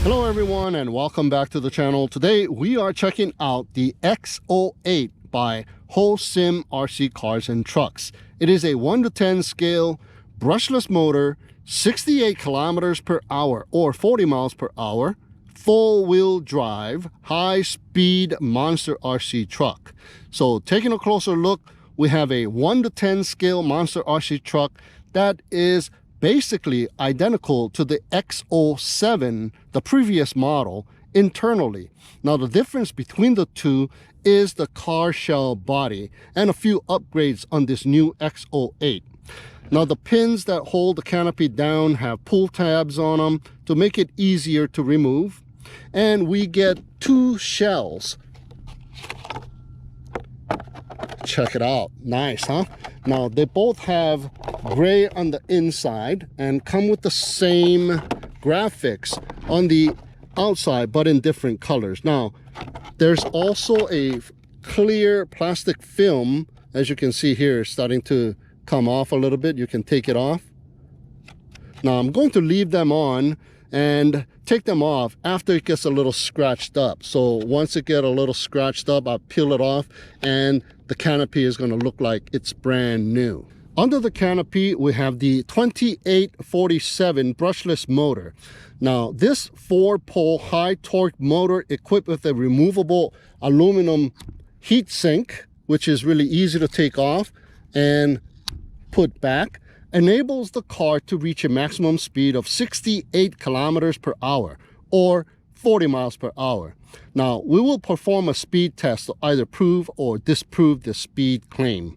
Hello everyone and welcome back to the channel. Today we are checking out the X08 by HOSIM RC Cars and Trucks. It is a 1:10 scale brushless motor, 68 kilometers per hour or 40 miles per hour, full wheel drive, high speed monster RC truck. So taking a closer look, we have a 1:10 scale monster RC truck that is basically identical to the X07, the previous model, internally. Now the difference between the two is the car shell body and a few upgrades on this new X08. Now the pins that hold the canopy down have pull tabs on them to make it easier to remove. And we get two shells. Check it out. Nice, huh? Now they both have gray on the inside and come with the same graphics on the outside but in different colors. Now there's also a clear plastic film, as you can see here, starting to come off a little bit. You can take it off. Now I'm going to leave them on and take them off after it gets a little scratched up. So once it gets a little scratched up, I'll peel it off and the canopy is going to look like it's brand new. Under the canopy, we have the 2847 brushless motor. Now this 4-pole high torque motor equipped with a removable aluminum heat sink, which is really easy to take off and put back, enables the car to reach a maximum speed of 68 kilometers per hour or 40 miles per hour. Now, we will perform a speed test to either prove or disprove the speed claim.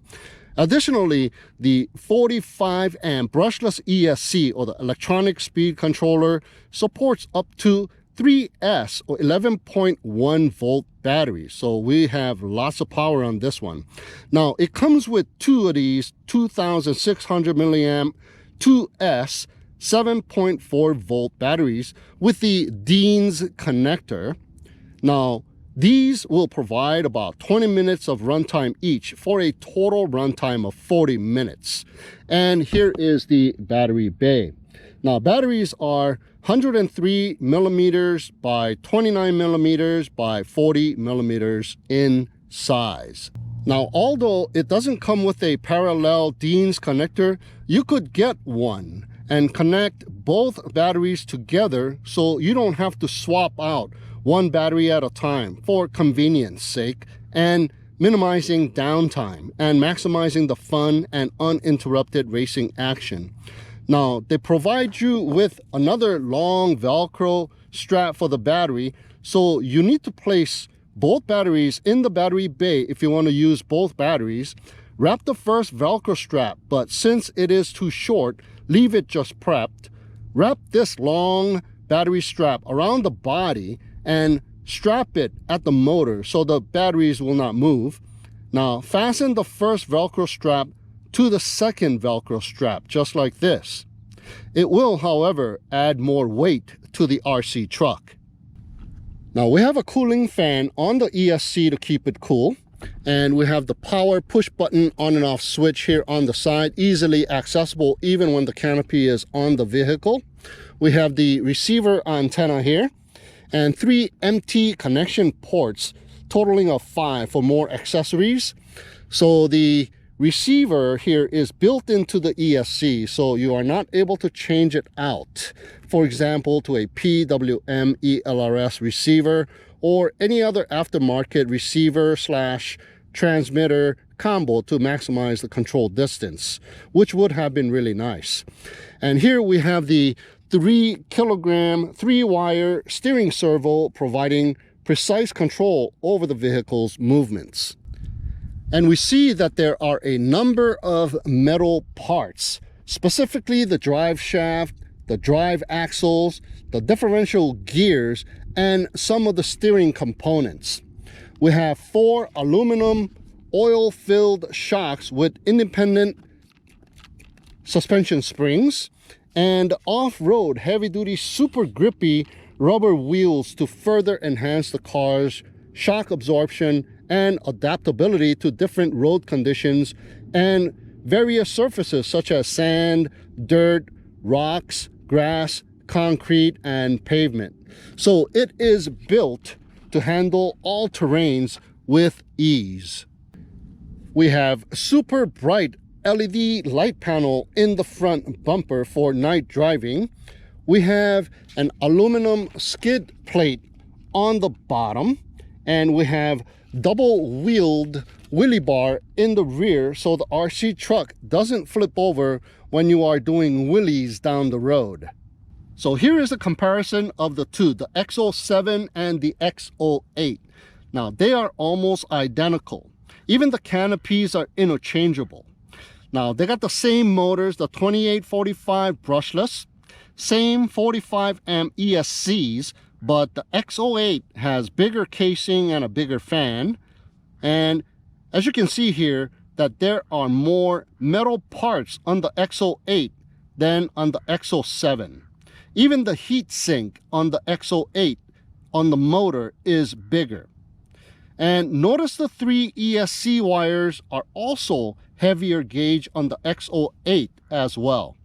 Additionally, the 45 amp brushless ESC, or the electronic speed controller, supports up to 3S or 11.1 volt batteries. So we have lots of power on this one. Now it comes with two of these 2600 milliamp 2S 7.4 volt batteries with the Dean's connector. Now these will provide about 20 minutes of runtime each for a total runtime of 40 minutes. And here is the battery bay. Now batteries are 103 millimeters by 29 millimeters by 40 millimeters in size. Now, although it doesn't come with a parallel Dean's connector, you could get one and connect both batteries together so you don't have to swap out one battery at a time for convenience sake and minimizing downtime and maximizing the fun and uninterrupted racing action. Now, they provide you with another long Velcro strap for the battery, so you need to place both batteries in the battery bay if you want to use both batteries. Wrap the first Velcro strap, but since it is too short, leave it just prepped. Wrap this long battery strap around the body and strap it at the motor so the batteries will not move. Now, fasten the first Velcro strap to the second Velcro strap, just like this. It will, however, add more weight to the RC truck. Now we have a cooling fan on the ESC to keep it cool, and we have the power push button on and off switch here on the side, easily accessible even when the canopy is on the vehicle. We have the receiver antenna here and 3 empty connection ports, totaling of 5 for more accessories. So the receiver here is built into the ESC, so you are not able to change it out, for example, to a PWM ELRS receiver or any other aftermarket receiver / transmitter combo to maximize the control distance, which would have been really nice. And here we have the 3 kilogram 3-wire steering servo providing precise control over the vehicle's movements. And we see that there are a number of metal parts, specifically the drive shaft, the drive axles, the differential gears, and some of the steering components. We have 4 aluminum oil-filled shocks with independent suspension springs and off-road heavy-duty super grippy rubber wheels to further enhance the car's shock absorption and adaptability to different road conditions and various surfaces such as sand, dirt, rocks, grass, concrete and pavement. So it is built to handle all terrains with ease. We have super bright LED light panel in the front bumper for night driving. We have an aluminum skid plate on the bottom, and we have double-wheeled wheelie bar in the rear so the RC truck doesn't flip over when you are doing wheelies down the road. So here is a comparison of the two, the X07 and the X08. Now they are almost identical. Even the canopies are interchangeable. Now they got the same motors, the 2845 brushless, same 45 amp ESCs, but the X08 has bigger casing and a bigger fan. And as you can see here, that there are more metal parts on the X08 than on the X07. Even the heat sink on the X08 on the motor is bigger. And notice the 3 ESC wires are also heavier gauge on the X08 as well.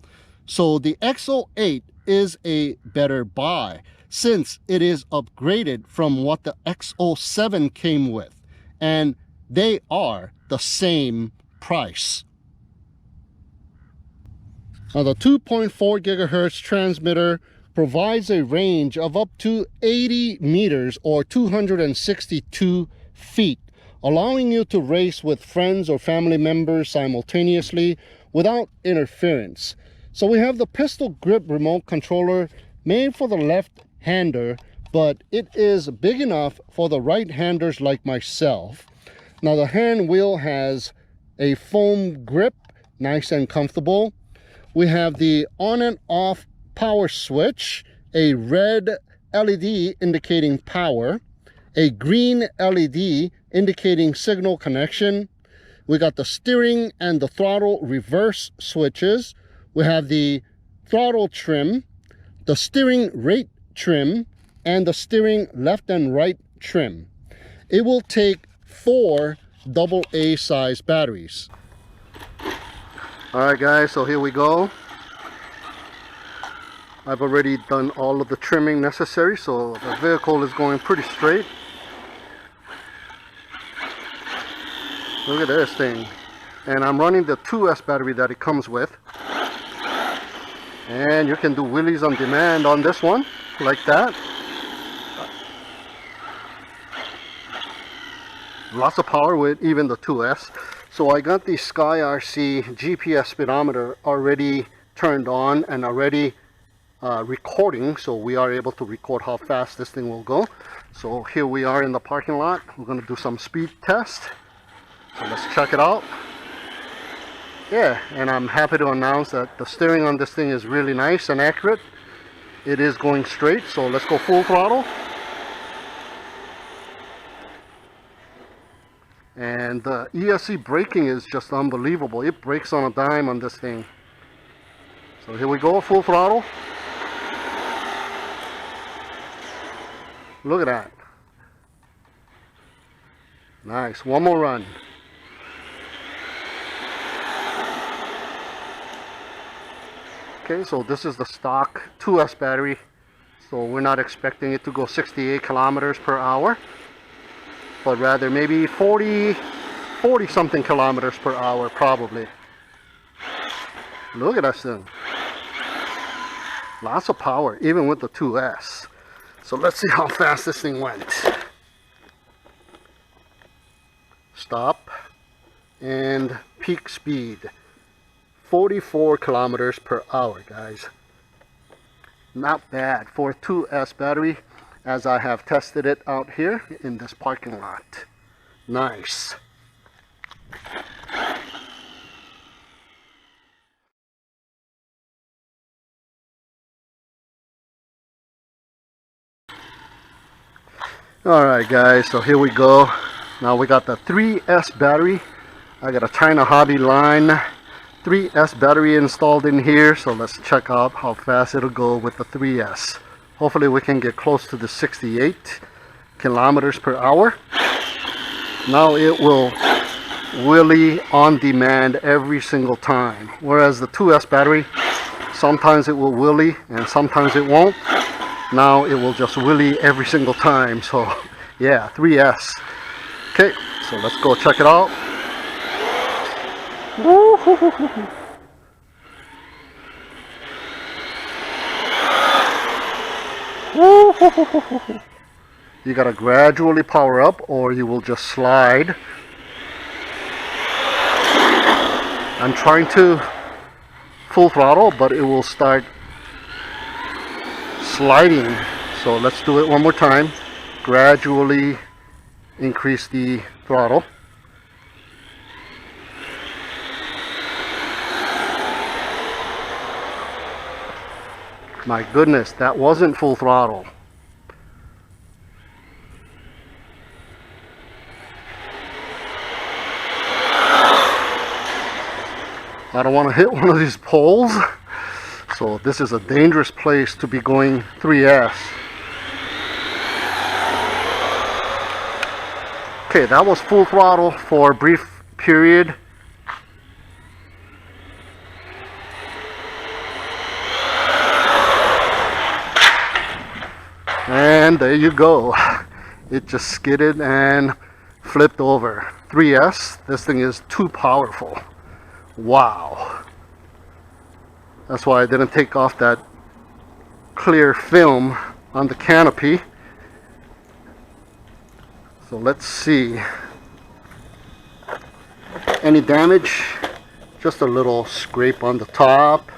So the X08 is a better buy since it is upgraded from what the X07 came with, and they are the same price. Now the 2.4 gigahertz transmitter provides a range of up to 80 meters or 262 feet, allowing you to race with friends or family members simultaneously without interference. So we have the pistol grip remote controller made for the left-hander, but it is big enough for the right-handers like myself. Now the hand wheel has a foam grip, nice and comfortable. We have the on and off power switch, a red LED indicating power, a green LED indicating signal connection. We got the steering and the throttle reverse switches. We have the throttle trim, the steering rate trim, and the steering left and right trim. It will take 4 AA size batteries. Alright guys, so here we go. I've already done all of the trimming necessary, so the vehicle is going pretty straight. Look at this thing. And I'm running the 2S battery that it comes with. And you can do wheelies on demand on this one, like that. Lots of power with even the 2S. So I got the SkyRC GPS speedometer already turned on and already recording, so we are able to record how fast this thing will go. So here we are in the parking lot. We're going to do some speed test. So let's check it out. Yeah, and I'm happy to announce that the steering on this thing is really nice and accurate. It is going straight, so let's go full throttle. And the ESC braking is just unbelievable. It brakes on a dime on this thing. So here we go, full throttle. Look at that. Nice, one more run. Okay, so this is the stock 2S battery. So we're not expecting it to go 68 kilometers per hour, but rather maybe 40 something kilometers per hour probably. Look at that thing. Lots of power, even with the 2S. So let's see how fast this thing went. Stop. And peak speed. 44 kilometers per hour, guys. Not bad for a 2S battery, as I have tested it out here in this parking lot. Nice. Alright guys, so here we go. Now we got the 3S battery. I got a China Hobby line 3S battery installed in here, so let's check out how fast it'll go with the 3S. Hopefully we can get close to the 68 kilometers per hour. Now it will wheelie on demand every single time, whereas the 2S battery sometimes it will wheelie and sometimes it won't. Now it will just wheelie every single time. So yeah, 3S. Okay, so let's go check it out. You gotta gradually power up or you will just slide. I'm trying to full throttle, but it will start sliding. So let's do it one more time. Gradually increase the throttle. My goodness, that wasn't full throttle. I don't want to hit one of these poles, so this is a dangerous place to be going 3S. Okay, that was full throttle for a brief period. And there you go. It just skidded and flipped over. 3S, this thing is too powerful. Wow. That's why I didn't take off that clear film on the canopy. So let's see. Any damage? Just a little scrape on the top.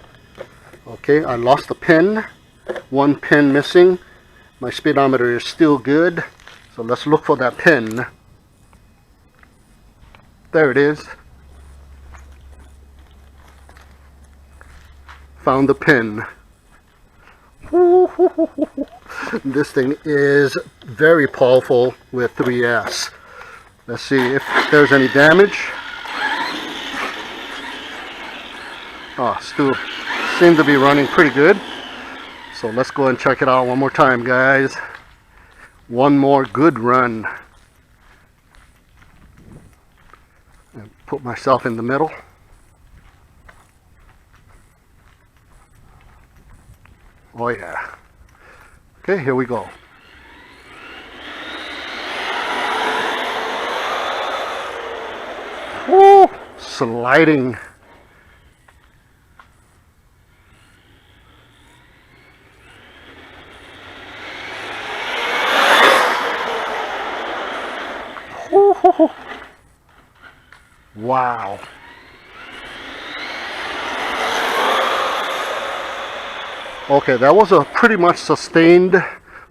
Okay, I lost a pin. One pin missing. My speedometer is still good. So let's look for that pin. There it is. Found the pin. This thing is very powerful with 3S. Let's see if there's any damage. Oh, still seems to be running pretty good. So let's go and check it out one more time, guys. One more good run. And put myself in the middle. Oh yeah. Okay, here we go. Woo! Sliding. Woo! Wow. Okay, that was a pretty much sustained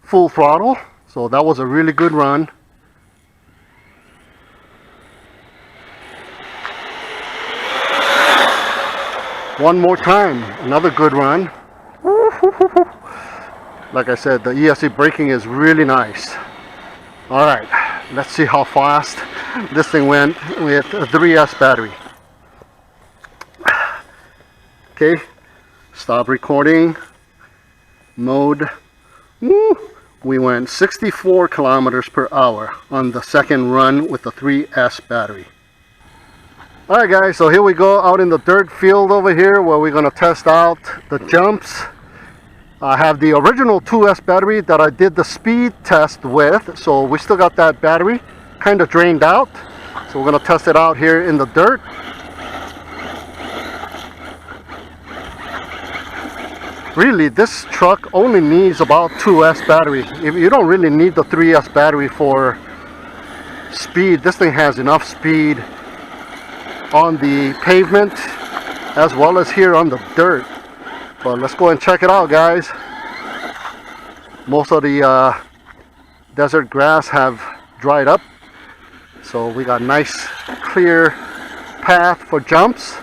full throttle, so that was a really good run. One more time, another good run. Like I said, the ESC braking is really nice. Alright, let's see how fast this thing went with a 3S battery. Okay, stop recording. Mode. We went 64 kilometers per hour on the second run with the 3S battery. Alright guys, so here we go out in the dirt field over here where we're going to test out the jumps. I have the original 2S battery that I did the speed test with, so we still got that battery kind of drained out. So we're going to test it out here in the dirt. Really, this truck only needs about 2S battery. If you don't really need the 3S battery for speed. This thing has enough speed on the pavement as well as here on the dirt. But let's go and check it out, guys. Most of the desert grass have dried up, so we got nice clear path for jumps.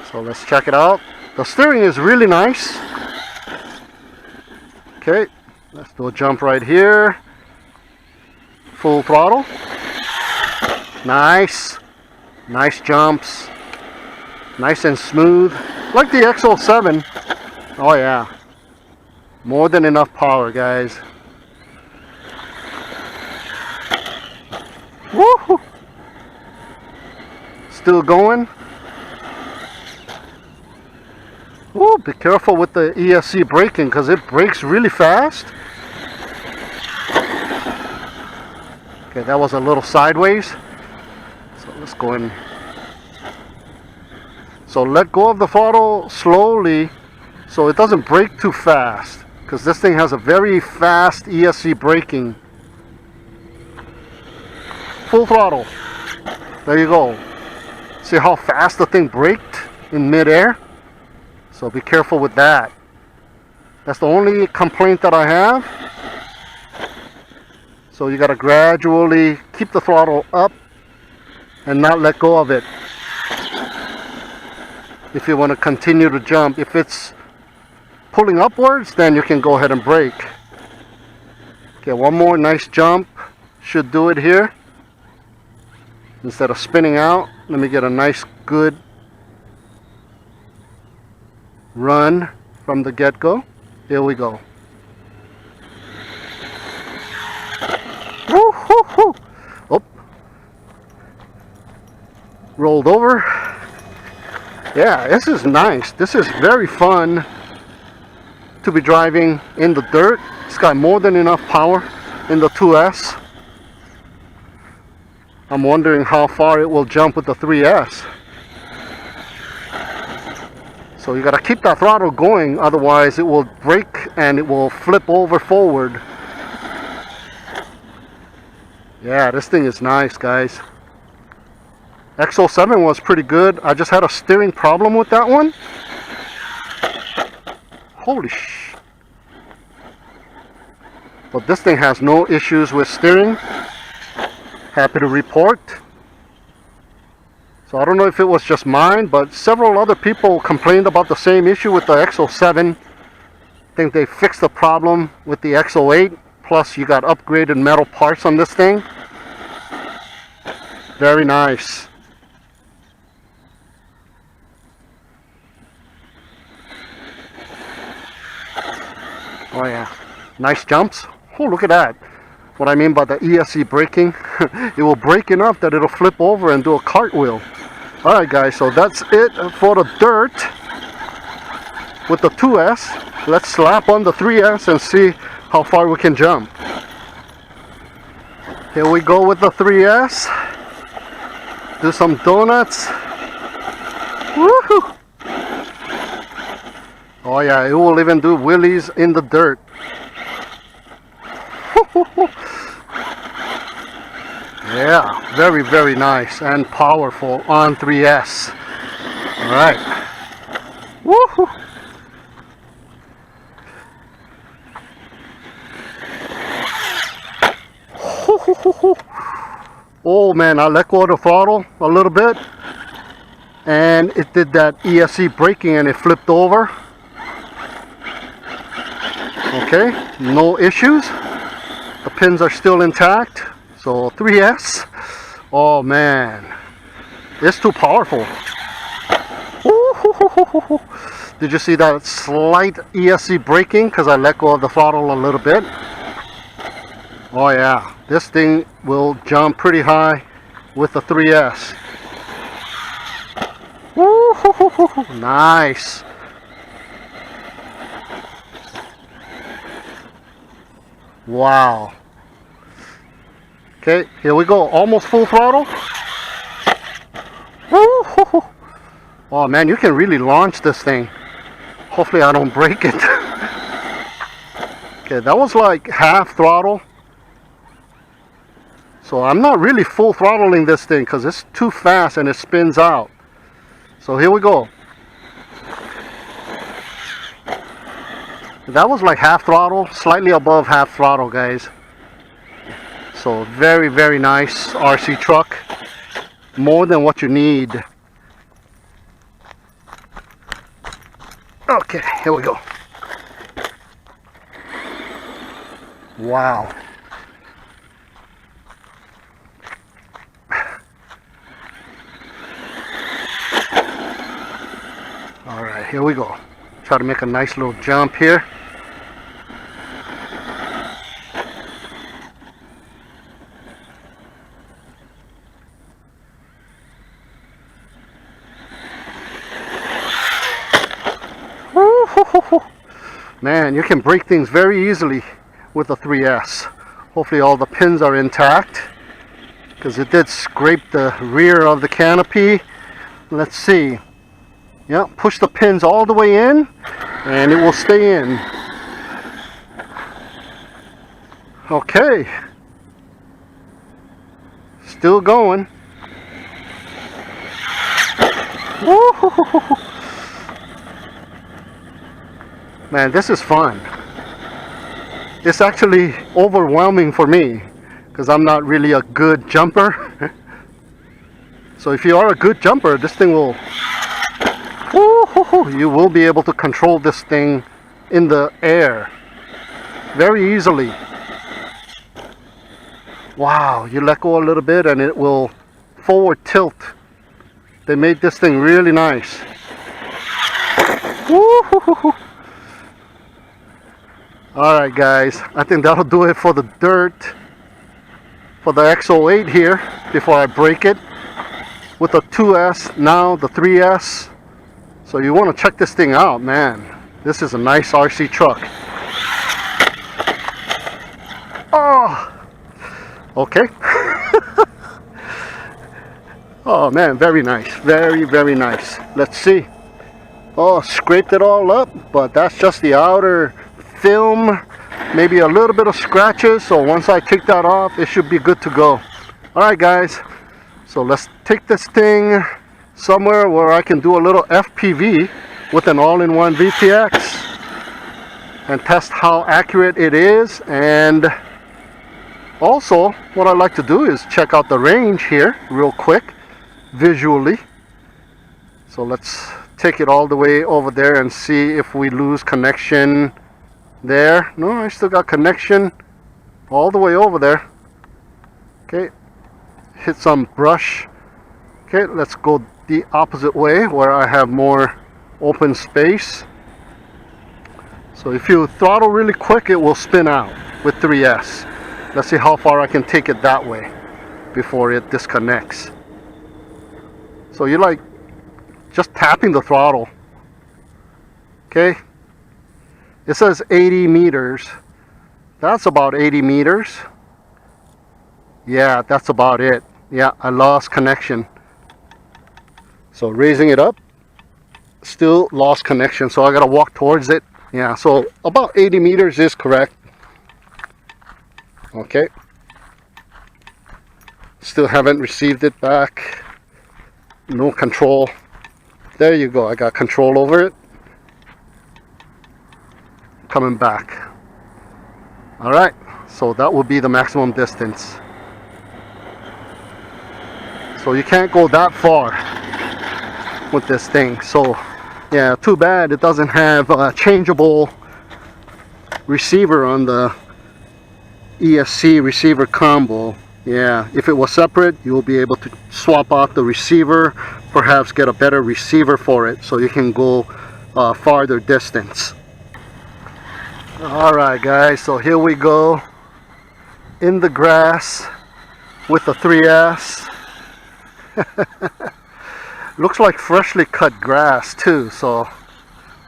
So let's check it out. The steering is really nice. Okay, let's do a jump right here. Full throttle. Nice. Nice jumps. Nice and smooth. Like the X07. Oh yeah. More than enough power, guys. Woohoo! Still going. Ooh, be careful with the ESC braking because it brakes really fast. Okay, that was a little sideways. So let's go in. So let go of the throttle slowly so it doesn't brake too fast, because this thing has a very fast ESC braking. Full throttle. There you go. See how fast the thing braked in midair? So be careful with that. That's the only complaint that I have. So you got to gradually keep the throttle up and not let go of it if you want to continue to jump. If it's pulling upwards, then you can go ahead and brake. Okay, one more nice jump should do it here. Instead of spinning out, let me get a nice good run from the get-go. Here we go. Woo, woo, woo. Oh. Rolled over. Yeah, this is nice. This is very fun to be driving in the dirt. It's got more than enough power in the 2S. I'm wondering how far it will jump with the 3S. So you got to keep that throttle going, otherwise it will brake and it will flip over forward. Yeah, this thing is nice, guys. X07 was pretty good. I just had a steering problem with that one. Holy sh! But this thing has no issues with steering. Happy to report. So I don't know if it was just mine, but several other people complained about the same issue with the X07. I think they fixed the problem with the X08. Plus you got upgraded metal parts on this thing. Very nice. Oh yeah, nice jumps. Oh, look at that. What I mean by the ESC braking, it will brake enough that it'll flip over and do a cartwheel. Alright guys, so that's it for the dirt with the 2S. Let's slap on the 3S and see how far we can jump. Here we go with the 3S. Do some donuts. Woohoo! Oh yeah, it will even do wheelies in the dirt. Yeah, very, very nice and powerful on 3S. Alright. Woohoo! Oh man, I let go of the throttle a little bit and it did that ESC braking and it flipped over. Okay, no issues. The pins are still intact. So 3S, oh man, it's too powerful. Did you see that slight ESC braking because I let go of the throttle a little bit? Oh yeah, this thing will jump pretty high with the 3S. Nice. Wow. Okay, here we go. Almost full throttle. Oh man, you can really launch this thing. Hopefully I don't break it. Okay, that was like half throttle. So I'm not really full throttling this thing because it's too fast and it spins out. So here we go. That was like half throttle, slightly above half throttle, guys. So very, very nice RC truck. More than what you need. Okay, here we go. Wow. All right, here we go. Try to make a nice little jump here. Man, you can break things very easily with the 3S. Hopefully all the pins are intact, because it did scrape the rear of the canopy. Let's see. Yeah, push the pins all the way in and it will stay in. Okay. Still going. Woo-hoo-hoo-hoo. Man, this is fun. It's actually overwhelming for me because I'm not really a good jumper. So if you are a good jumper, this thing will, you will be able to control this thing in the air very easily. Wow, you let go a little bit and it will forward tilt. They made this thing really nice. Alright guys, I think that'll do it for the dirt for the X08 here before I break it with the 2S, now the 3S. So you want to check this thing out, man. This is a nice RC truck. Oh, okay. Oh man, very nice, very nice. Let's see. Oh, scraped it all up, but that's just the outer film, maybe a little bit of scratches. So once I take that off, it should be good to go. All right guys, so let's take this thing somewhere where I can do a little FPV with an all-in-one VTX and test how accurate it is. And also what I like to do is check out the range here real quick visually. So let's take it all the way over there and see if we lose connection there. No, I still got connection all the way over there. Okay, hit some brush. Okay, let's go the opposite way where I have more open space. So if you throttle really quick, it will spin out with 3S. Let's see how far I can take it that way before it disconnects. So you're like just tapping the throttle. Okay, it says 80 meters. That's about 80 meters. Yeah, that's about it. Yeah, I lost connection. So raising it up, still lost connection. So I gotta walk towards it. Yeah, so about 80 meters is correct. Okay. Still haven't received it back. No control. There you go. I got control over it. Coming back. All right. So that will be the maximum distance. So you can't go that far with this thing. So yeah, too bad it doesn't have a changeable receiver on the ESC receiver combo. Yeah, if it was separate, you will be able to swap out the receiver, perhaps get a better receiver for it so you can go farther distance. Alright guys, so here we go in the grass with the 3S. Looks like freshly cut grass too, so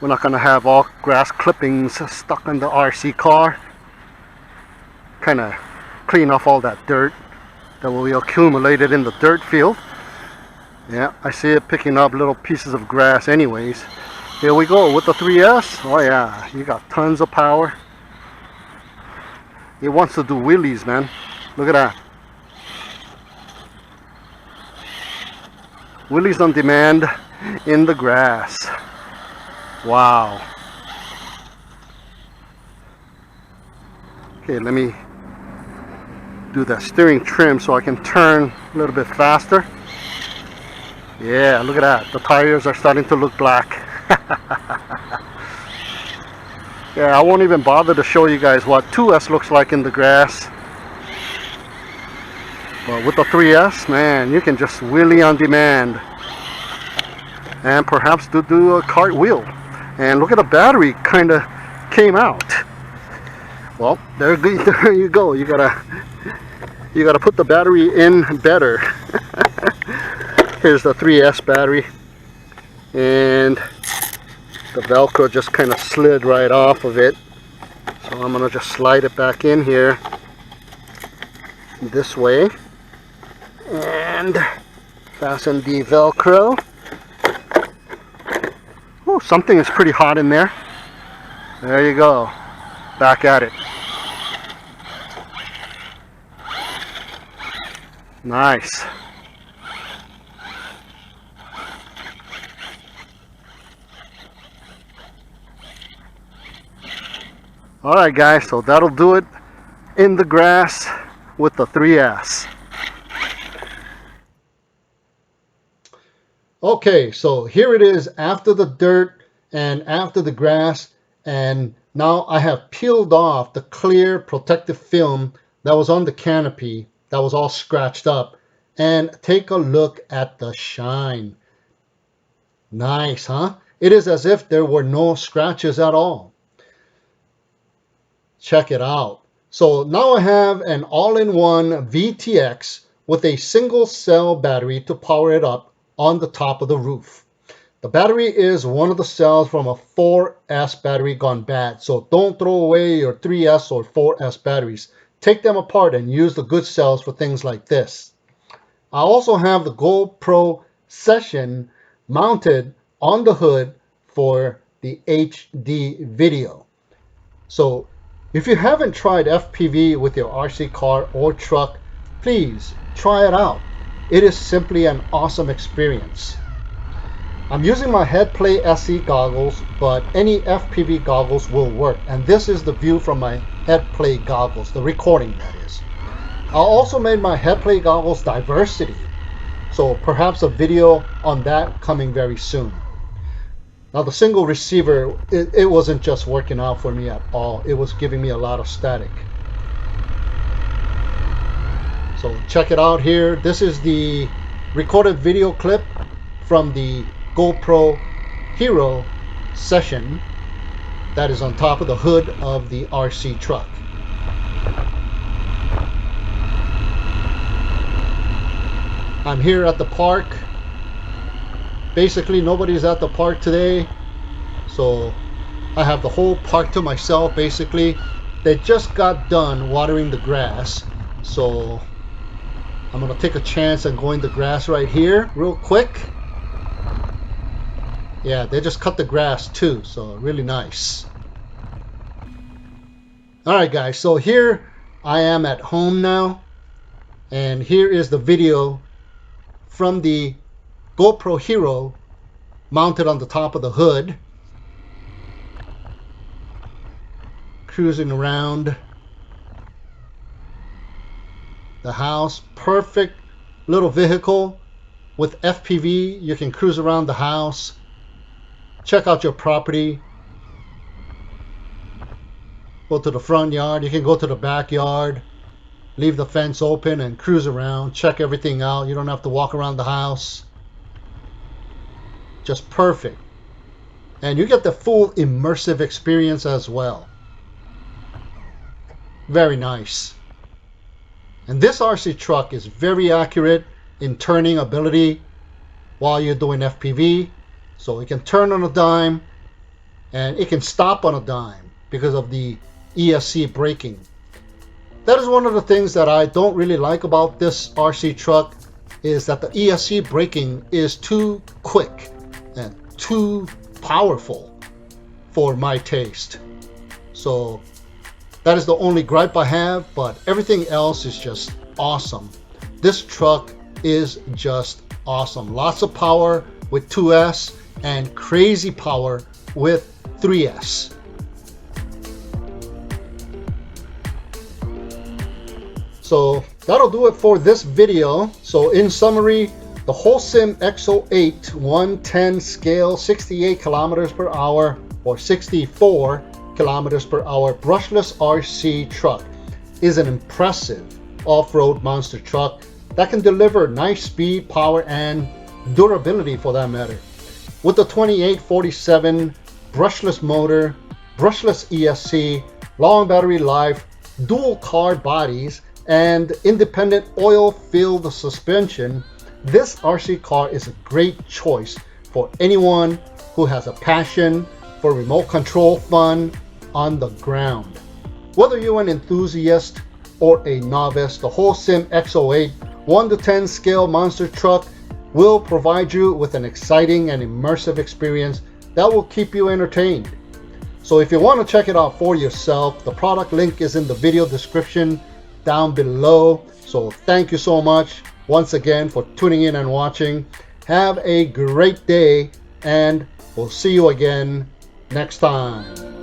we're not gonna have all grass clippings stuck in the RC car. Kind of clean off all that dirt that will be accumulated in the dirt field. Yeah, I see it picking up little pieces of grass anyways. Here we go with the 3S. Oh yeah, you got tons of power. It wants to do wheelies, man. Look at that. Wheelies on demand in the grass. Wow. Okay, let me do that steering trim so I can turn a little bit faster. Yeah, look at that. The tires are starting to look black. Yeah, I won't even bother to show you guys what 2S looks like in the grass. But with the 3S, man, you can just wheelie on demand. And perhaps do a cartwheel. And look at the battery kind of came out. Well, there you go. You gotta put the battery in better. Here's the 3S battery, and The Velcro just kind of slid right off of it. So I'm gonna just slide it back in here this way and fasten the Velcro. Oh, something is pretty hot in there. There you go. Back at it. Nice. Alright guys, so that'll do it in the grass with the 3S. Okay, so here it is after the dirt and after the grass, and now I have peeled off the clear protective film that was on the canopy that was all scratched up, and take a look at the shine. Nice, huh? It is as if there were no scratches at all. Check it out. So now I have an all-in-one VTX with a single cell battery to power it up on the top of the roof. The battery is one of the cells from a 4S battery gone bad, so don't throw away your 3S or 4S batteries. Take them apart and use the good cells for things like this. I also have the GoPro Session mounted on the hood for the HD video. So if you haven't tried FPV with your RC car or truck, please try it out. It is simply an awesome experience. I'm using my Headplay SE goggles, but any FPV goggles will work. And this is the view from my Headplay goggles, the recording that is. I also made my Headplay goggles diversity, so perhaps a video on that coming very soon. Now the single receiver, it wasn't just working out for me at all. It was giving me a lot of static. So check it out here. This is the recorded video clip from the GoPro Hero Session that is on top of the hood of the RC truck. I'm here at the park. Basically nobody's at the park today, so I have the whole park to myself basically. They just got done watering the grass, so I'm gonna take a chance and go in the grass right here real quick. Yeah, they just cut the grass too, so really nice. Alright guys, so here I am at home now, and here is the video from the GoPro Hero mounted on the top of the hood. Cruising around the house. Perfect little vehicle with FPV. You can cruise around the house, check out your property, go to the front yard, you can go to the backyard, leave the fence open and cruise around, check everything out. You don't have to walk around the house. Just perfect. And you get the full immersive experience as well. Very nice. And this RC truck is very accurate in turning ability while you're doing FPV. So it can turn on a dime and it can stop on a dime because of the ESC braking. That is one of the things that I don't really like about this RC truck, is that the ESC braking is too quick and too powerful for my taste. So that is the only gripe I have, but everything else is just awesome. This truck is just awesome. Lots of power with 2S and crazy power with 3S. So that'll do it for this video. So in summary, the HOSIM X08 110 scale 68 kilometers per hour or 64 kilometers per hour brushless RC truck is an impressive off-road monster truck that can deliver nice speed, power, and durability for that matter. With the 2847 brushless motor, brushless ESC, long battery life, dual card bodies, and independent oil-filled suspension, this RC car is a great choice for anyone who has a passion for remote control fun on the ground. Whether you're an enthusiast or a novice, the HOSIM X08 1 to 10 scale monster truck will provide you with an exciting and immersive experience that will keep you entertained. So if you want to check it out for yourself, the product link is in the video description down below. So thank you so much once again for tuning in and watching. Have a great day, and we'll see you again next time.